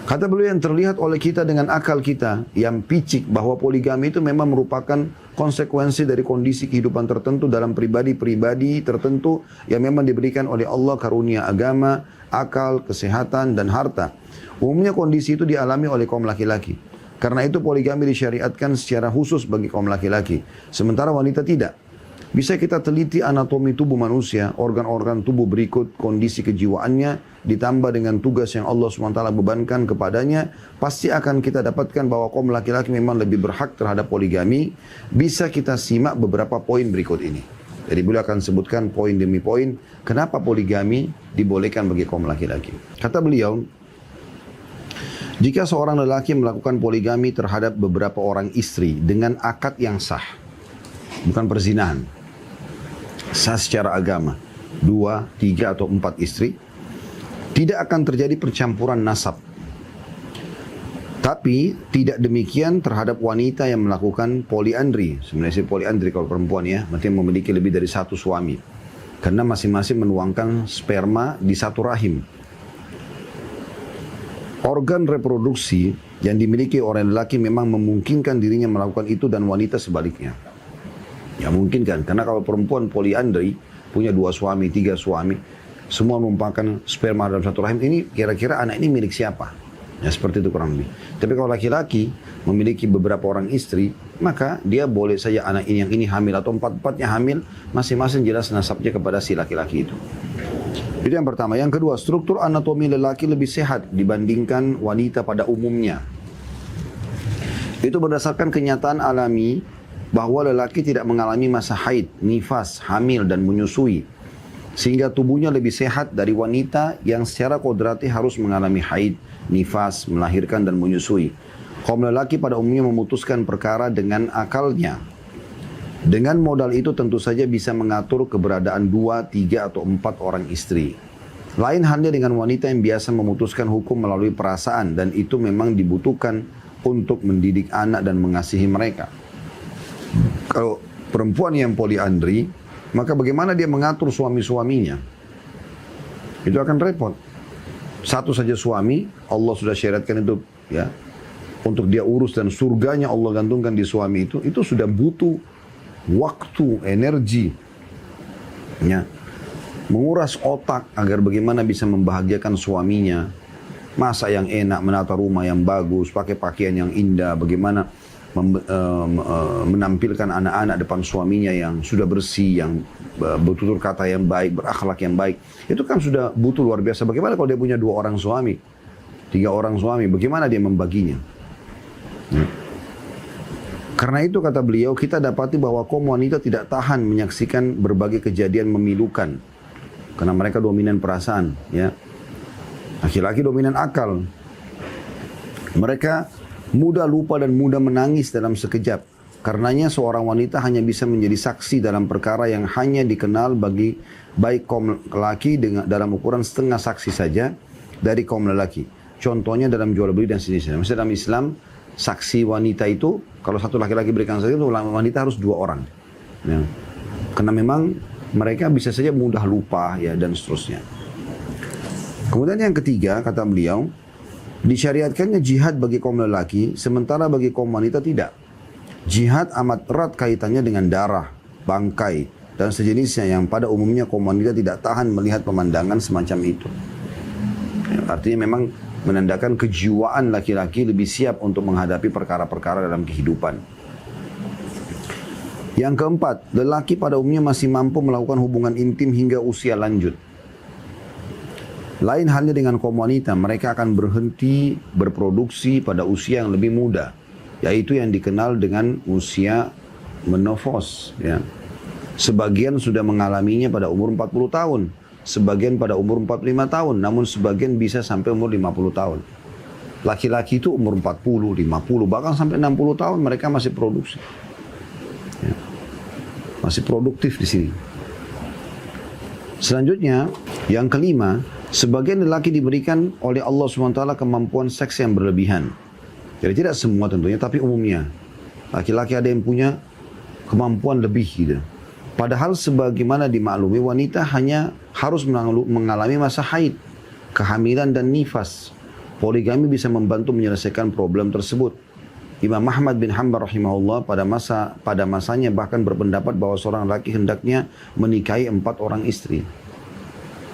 Kata beliau, yang terlihat oleh kita dengan akal kita yang picik bahwa poligami itu memang merupakan konsekuensi dari kondisi kehidupan tertentu dalam pribadi-pribadi tertentu yang memang diberikan oleh Allah karunia agama, akal, kesehatan, dan harta. Umumnya kondisi itu dialami oleh kaum laki-laki. Karena itu poligami disyariatkan secara khusus bagi kaum laki-laki. Sementara wanita tidak. Bisa kita teliti anatomi tubuh manusia, organ-organ tubuh berikut, kondisi kejiwaannya, ditambah dengan tugas yang Allah SWT bebankan kepadanya, pasti akan kita dapatkan bahwa kaum laki-laki memang lebih berhak terhadap poligami. Bisa kita simak beberapa poin berikut ini. Jadi beliau akan sebutkan poin demi poin, kenapa poligami dibolehkan bagi kaum laki-laki. Kata beliau, jika seorang lelaki melakukan poligami terhadap beberapa orang istri dengan akad yang sah, bukan perzinahan, sah secara agama, 2, 3, atau 4 istri, tidak akan terjadi percampuran nasab. Tapi tidak demikian terhadap wanita yang melakukan poliandri. Sebenarnya poliandri kalau perempuan ya, berarti memiliki lebih dari satu suami. Karena masing-masing menuangkan sperma di satu rahim. Organ reproduksi yang dimiliki oleh lelaki memang memungkinkan dirinya melakukan itu dan wanita sebaliknya. Ya mungkin kan, karena kalau perempuan poliandri, punya 2 suami, 3 suami, semua menumpahkan sperma dalam satu rahim, ini kira-kira anak ini milik siapa? Ya seperti itu kurang lebih. Tapi kalau laki-laki memiliki beberapa orang istri, maka dia boleh saja anak ini yang ini hamil atau 4-4-nya hamil, masing-masing jelas nasabnya kepada si laki-laki itu. Itu yang pertama. Yang kedua, struktur anatomi lelaki lebih sehat dibandingkan wanita pada umumnya. Itu berdasarkan kenyataan alami bahwa lelaki tidak mengalami masa haid, nifas, hamil, dan menyusui. Sehingga tubuhnya lebih sehat dari wanita yang secara kodrati harus mengalami haid, nifas, melahirkan, dan menyusui. Kaum lelaki pada umumnya memutuskan perkara dengan akalnya. Dengan modal itu tentu saja bisa mengatur keberadaan 2, 3, atau 4 orang istri. Lain halnya dengan wanita yang biasa memutuskan hukum melalui perasaan, dan itu memang dibutuhkan untuk mendidik anak dan mengasihi mereka. Kalau perempuan yang poliandri, maka bagaimana dia mengatur suami-suaminya? Itu akan repot. Satu saja suami, Allah sudah syaratkan itu ya, untuk dia urus dan surganya Allah gantungkan di suami itu sudah butuh waktu, energi, ya, menguras otak agar bagaimana bisa membahagiakan suaminya, masak yang enak, menata rumah yang bagus, pakai pakaian yang indah, bagaimana menampilkan anak-anak depan suaminya yang sudah bersih, yang bertutur kata yang baik, berakhlak yang baik. Itu kan sudah butuh luar biasa. Bagaimana kalau dia punya 2 orang suami, 3 orang suami, bagaimana dia membaginya? Karena itu kata beliau, kita dapati bahwa kaum wanita tidak tahan menyaksikan berbagai kejadian memilukan. Karena mereka dominan perasaan, ya. Laki-laki dominan akal. Mereka mudah lupa dan mudah menangis dalam sekejap. Karenanya seorang wanita hanya bisa menjadi saksi dalam perkara yang hanya dikenal bagi baik kaum lelaki dalam ukuran setengah saksi saja dari kaum lelaki. Contohnya dalam jual beli dan sejenisnya. Misalnya dalam Islam, saksi wanita itu, kalau satu laki-laki berikan saksi itu, wanita harus 2 orang. Ya. Karena memang mereka bisa saja mudah lupa ya dan seterusnya. Kemudian yang ketiga, kata beliau, disyariatkannya jihad bagi kaum lelaki, sementara bagi kaum wanita tidak. Jihad amat erat kaitannya dengan darah, bangkai, dan sejenisnya yang pada umumnya kaum wanita tidak tahan melihat pemandangan semacam itu. Ya, artinya memang menandakan kejiwaan laki-laki lebih siap untuk menghadapi perkara-perkara dalam kehidupan. Yang keempat, lelaki pada umumnya masih mampu melakukan hubungan intim hingga usia lanjut. Lain halnya dengan kaum wanita, mereka akan berhenti berproduksi pada usia yang lebih muda, yaitu yang dikenal dengan usia menopause. Ya. Sebagian sudah mengalaminya pada umur 40 tahun, sebagian pada umur 45 tahun, namun sebagian bisa sampai umur 50 tahun. Laki-laki itu umur 40, 50, bahkan sampai 60 tahun mereka masih produksi. Ya. Masih produktif di sini. Selanjutnya, yang kelima, sebagian lelaki diberikan oleh Allah SWT kemampuan seks yang berlebihan. Jadi tidak semua tentunya, tapi umumnya. Laki-laki ada yang punya kemampuan lebih gitu. Padahal sebagaimana dimaklumi, wanita hanya harus mengalami masa haid, kehamilan dan nifas. Poligami bisa membantu menyelesaikan problem tersebut. Imam Ahmad bin Hanbal rahimahullah pada masanya bahkan berpendapat bahwa seorang laki hendaknya menikahi 4 orang istri.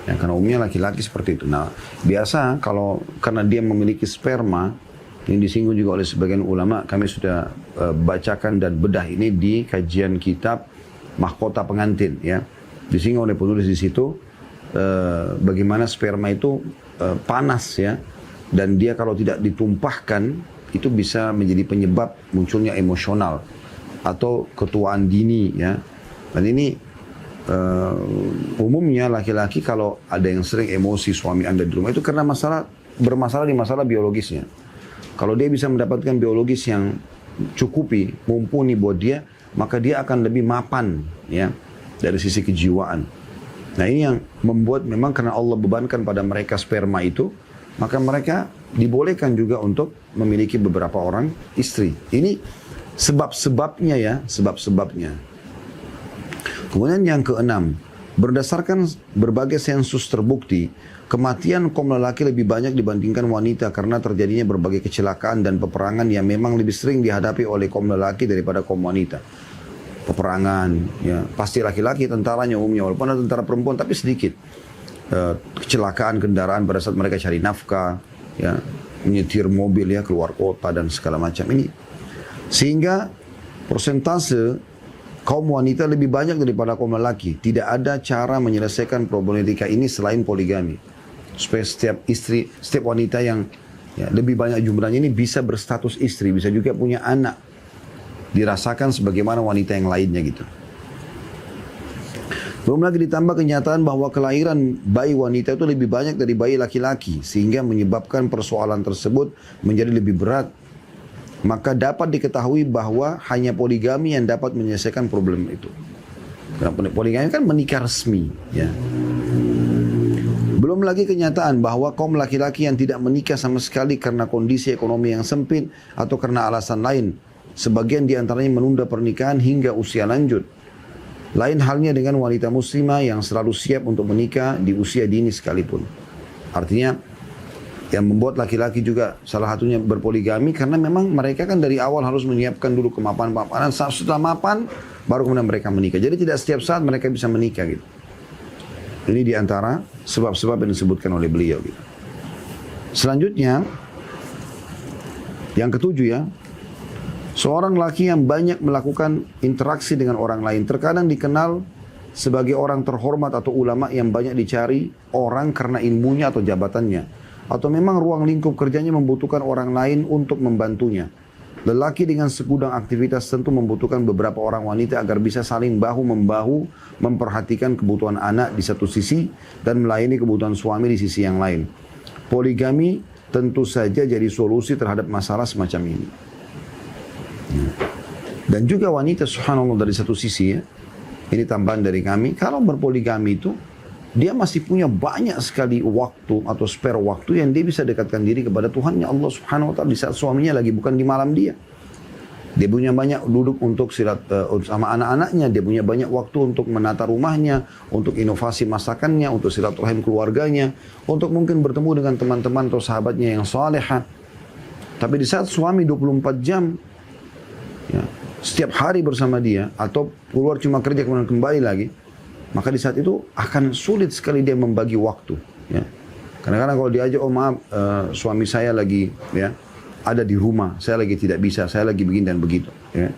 Ya, karena umumnya laki-laki seperti itu. Nah, biasa kalau karena dia memiliki sperma, yang disinggung juga oleh sebagian ulama, kami sudah bacakan dan bedah ini di kajian kitab Mahkota Pengantin. Ya, disinggung oleh penulis di situ bagaimana sperma itu panas ya, dan dia kalau tidak ditumpahkan itu bisa menjadi penyebab munculnya emosional atau ketuaan dini ya. Dan ini umumnya laki-laki kalau ada yang sering emosi suami Anda di rumah itu karena bermasalah di masalah biologisnya. Kalau dia bisa mendapatkan biologis yang cukupi, mumpuni buat dia, maka dia akan lebih mapan ya dari sisi kejiwaan. Nah, ini yang membuat memang karena Allah bebankan pada mereka sperma itu, maka mereka dibolehkan juga untuk memiliki beberapa orang istri. Ini sebab-sebabnya ya, sebab-sebabnya. Kemudian yang keenam, berdasarkan berbagai sensus terbukti, kematian kaum lelaki lebih banyak dibandingkan wanita karena terjadinya berbagai kecelakaan dan peperangan yang memang lebih sering dihadapi oleh kaum lelaki daripada kaum wanita. Peperangan, ya pasti laki-laki tentaranya umumnya, walaupun ada tentara perempuan tapi sedikit. Kecelakaan kendaraan pada saat mereka cari nafkah, ya menyetir mobil ya keluar kota dan segala macam ini. Sehingga persentase kaum wanita lebih banyak daripada kaum lelaki. Tidak ada cara menyelesaikan problematika ini selain poligami. Supaya setiap wanita yang ya, lebih banyak jumlahnya ini bisa berstatus istri, bisa juga punya anak. Dirasakan sebagaimana wanita yang lainnya gitu. Belum lagi ditambah kenyataan bahwa kelahiran bayi wanita itu lebih banyak dari bayi laki-laki, sehingga menyebabkan persoalan tersebut menjadi lebih berat. Maka dapat diketahui bahwa hanya poligami yang dapat menyelesaikan problem itu. Karena poligami kan menikah resmi. Ya. Belum lagi kenyataan bahwa kaum laki-laki yang tidak menikah sama sekali karena kondisi ekonomi yang sempit atau karena alasan lain. Sebagian diantaranya menunda pernikahan hingga usia lanjut. Lain halnya dengan wanita muslimah yang selalu siap untuk menikah di usia dini sekalipun. Artinya, yang membuat laki-laki juga salah satunya berpoligami karena memang mereka kan dari awal harus menyiapkan dulu kemapanan. Setelah mapan baru kemudian mereka menikah. Jadi tidak setiap saat mereka bisa menikah gitu. Ini diantara sebab-sebab yang disebutkan oleh beliau gitu. Selanjutnya yang ketujuh ya, seorang laki yang banyak melakukan interaksi dengan orang lain terkadang dikenal sebagai orang terhormat atau ulama yang banyak dicari orang karena ilmunya atau jabatannya. Atau memang ruang lingkup kerjanya membutuhkan orang lain untuk membantunya. Lelaki dengan segudang aktivitas tentu membutuhkan beberapa orang wanita agar bisa saling bahu-membahu memperhatikan kebutuhan anak di satu sisi dan melayani kebutuhan suami di sisi yang lain. Poligami tentu saja jadi solusi terhadap masalah semacam ini. Dan juga wanita subhanallah dari satu sisi ya, ini tambahan dari kami, kalau berpoligami itu dia masih punya banyak sekali waktu atau spare waktu yang dia bisa dekatkan diri kepada Tuhannya Allah Subhanahu wa taala di saat suaminya lagi bukan di malam dia. Dia punya banyak duduk untuk silat sama anak-anaknya, dia punya banyak waktu untuk menata rumahnya, untuk inovasi masakannya, untuk silaturahim keluarganya, untuk mungkin bertemu dengan teman-teman atau sahabatnya yang salehah. Tapi di saat suami 24 jam ya, setiap hari bersama dia atau keluar cuma kerja kemudian kembali lagi, maka di saat itu akan sulit sekali dia membagi waktu. Ya. Kadang-kadang kalau diajak, oh maaf suami saya lagi ya ada di rumah, saya lagi tidak bisa, saya lagi begini dan begitu. Ya.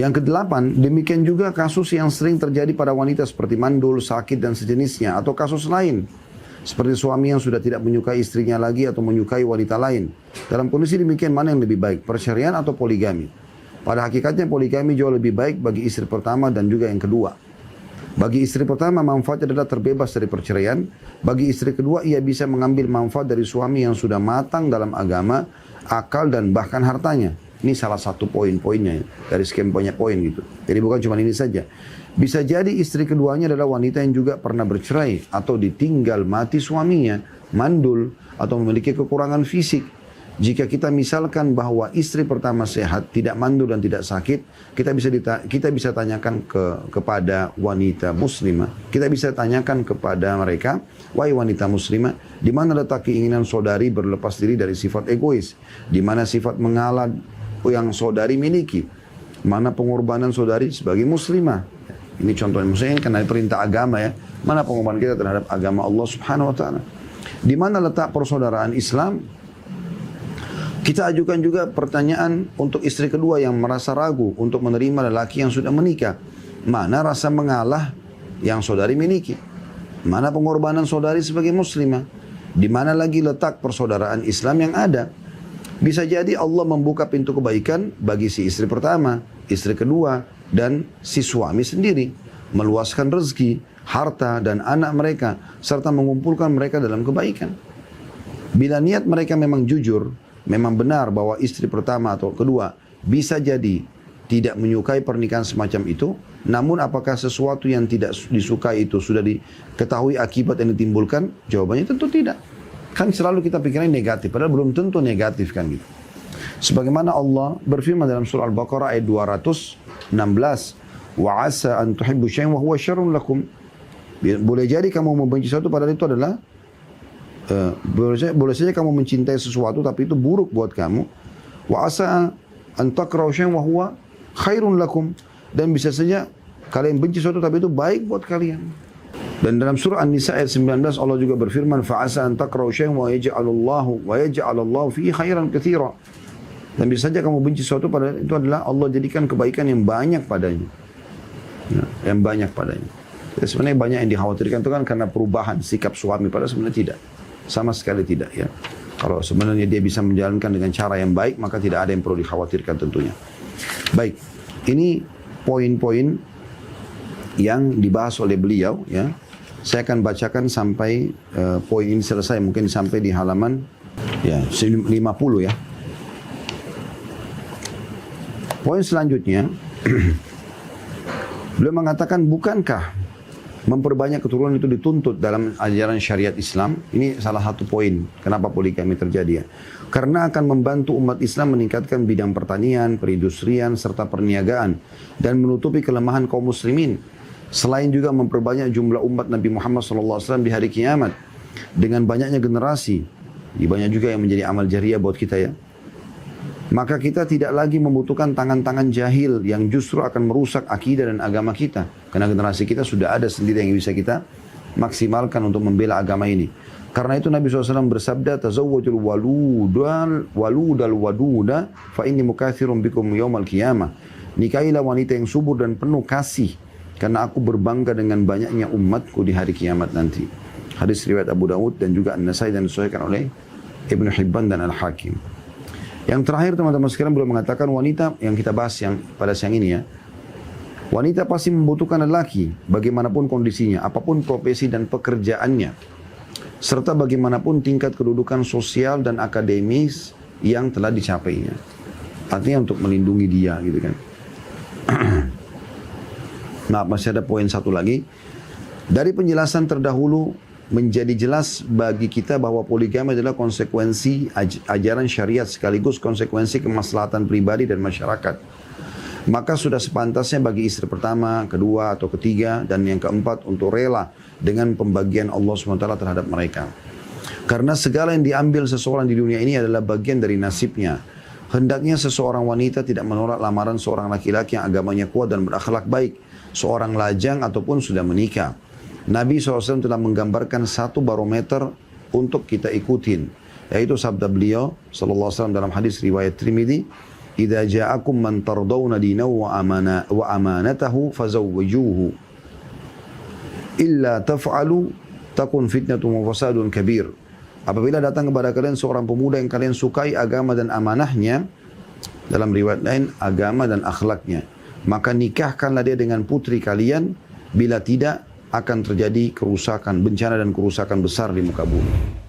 Yang kedelapan, demikian juga kasus yang sering terjadi pada wanita seperti mandul, sakit dan sejenisnya, atau kasus lain seperti suami yang sudah tidak menyukai istrinya lagi atau menyukai wanita lain. Dalam kondisi demikian mana yang lebih baik, perceraian atau poligami? Pada hakikatnya poligami jauh lebih baik bagi istri pertama dan juga yang kedua. Bagi istri pertama manfaatnya adalah terbebas dari perceraian. Bagi istri kedua ia bisa mengambil manfaat dari suami yang sudah matang dalam agama, akal dan bahkan hartanya. Ini salah satu poin-poinnya dari sekian banyak poin gitu. Jadi bukan cuma ini saja. Bisa jadi istri keduanya adalah wanita yang juga pernah bercerai atau ditinggal mati suaminya, mandul atau memiliki kekurangan fisik. Jika kita misalkan bahwa istri pertama sehat, tidak mandul dan tidak sakit, kita bisa tanyakan kepada wanita muslimah. Kita bisa tanyakan kepada mereka, wahai wanita muslimah, di mana letak keinginan saudari berlepas diri dari sifat egois, di mana sifat mengalah yang saudari miliki. Mana pengorbanan saudari sebagai muslimah. Ini contohnya, maksudnya karena perintah agama ya. Mana pengorbanan kita terhadap agama Allah Subhanahu wa ta'ala. Di mana letak persaudaraan Islam? Kita ajukan juga pertanyaan untuk istri kedua yang merasa ragu untuk menerima lelaki yang sudah menikah. Mana rasa mengalah yang saudari miliki? Mana pengorbanan saudari sebagai muslimah? Di mana lagi letak persaudaraan Islam yang ada? Bisa jadi Allah membuka pintu kebaikan bagi si istri pertama, istri kedua, dan si suami sendiri. Meluaskan rezeki, harta, dan anak mereka, serta mengumpulkan mereka dalam kebaikan. Bila niat mereka memang jujur, memang benar bahwa istri pertama atau kedua bisa jadi tidak menyukai pernikahan semacam itu, namun apakah sesuatu yang tidak disukai itu sudah diketahui akibat yang ditimbulkan? Jawabannya tentu tidak. Kan selalu kita pikirnya negatif, padahal belum tentu negatif kan gitu. Sebagaimana Allah berfirman dalam surah Al-Baqarah ayat 216, wa asa an tuhibbu syai'an wa huwa syarrun lakum. Boleh jadi kamu membenci sesuatu padahal itu adalah boleh saja kamu mencintai sesuatu tapi itu buruk buat kamu. Wa asa an takrahu syai'an wa huwa khairun lakum, dan bisa saja kalian benci sesuatu tapi itu baik buat kalian. Dan dalam surah An-Nisa ayat 19 Allah juga berfirman fa'asa an takrahu syai'an wa yaj'alallahu fihi khairan katsira. Dan bisa saja kamu benci sesuatu padahal itu adalah Allah jadikan kebaikan yang banyak padanya. Ya, yang banyak padanya. Jadi sebenarnya banyak yang dikhawatirkan itu kan karena perubahan sikap suami, padahal sebenarnya tidak. Sama sekali tidak ya. Kalau sebenarnya dia bisa menjalankan dengan cara yang baik, maka tidak ada yang perlu dikhawatirkan tentunya. Baik, ini poin-poin yang dibahas oleh beliau ya. Saya akan bacakan sampai poin ini selesai, mungkin sampai di halaman ya 50 ya. Poin selanjutnya beliau mengatakan, bukankah memperbanyak keturunan itu dituntut dalam ajaran syariat Islam? Ini salah satu poin kenapa poligami terjadi ya. Karena akan membantu umat Islam meningkatkan bidang pertanian, perindustrian, serta perniagaan, dan menutupi kelemahan kaum muslimin. Selain juga memperbanyak jumlah umat Nabi Muhammad SAW di hari kiamat. Dengan banyaknya generasi, banyak juga yang menjadi amal jariah buat kita ya. Maka kita tidak lagi membutuhkan tangan-tangan jahil yang justru akan merusak akidah dan agama kita. Karena generasi kita sudah ada sendiri yang bisa kita maksimalkan untuk membela agama ini. Karena itu Nabi SAW bersabda, tazawwajul waludal waduda fa inni mukatsirun bikum yaumal qiyamah. Nikahilah wanita yang subur dan penuh kasih, karena aku berbangga dengan banyaknya umatku di hari kiamat nanti. Hadis riwayat Abu Dawud dan juga An-Nasai dan disahihkan oleh Ibnu Hibban dan Al-Hakim. Yang terakhir teman-teman sekalian, beliau mengatakan wanita yang kita bahas yang pada siang ini ya. Wanita pasti membutuhkan lelaki bagaimanapun kondisinya, apapun profesi dan pekerjaannya, serta bagaimanapun tingkat kedudukan sosial dan akademis yang telah dicapainya. Artinya untuk melindungi dia gitu kan. Nah, masih ada poin satu lagi. Dari penjelasan terdahulu menjadi jelas bagi kita bahwa poligami adalah konsekuensi ajaran syariat sekaligus konsekuensi kemaslahatan pribadi dan masyarakat. Maka sudah sepantasnya bagi istri pertama, kedua atau ketiga dan yang keempat untuk rela dengan pembagian Allah SWT terhadap mereka. Karena segala yang diambil seseorang di dunia ini adalah bagian dari nasibnya. Hendaknya seseorang wanita tidak menolak lamaran seorang laki-laki yang agamanya kuat dan berakhlak baik, seorang lajang ataupun sudah menikah. Nabi SAW telah menggambarkan satu barometer untuk kita ikutin, yaitu sabda beliau SAW dalam hadis riwayat Tirmidzi, "Idza ja'akum man tardawna dinahu wa amanatahu fazawwijuhu. Illa taf'alu takun fitnatun wa fasadun kabir." Apabila datang kepada kalian seorang pemuda yang kalian sukai agama dan amanahnya, dalam riwayat lain agama dan akhlaknya, maka nikahkanlah dia dengan putri kalian, bila tidak akan terjadi kerusakan, bencana dan kerusakan besar di muka bumi.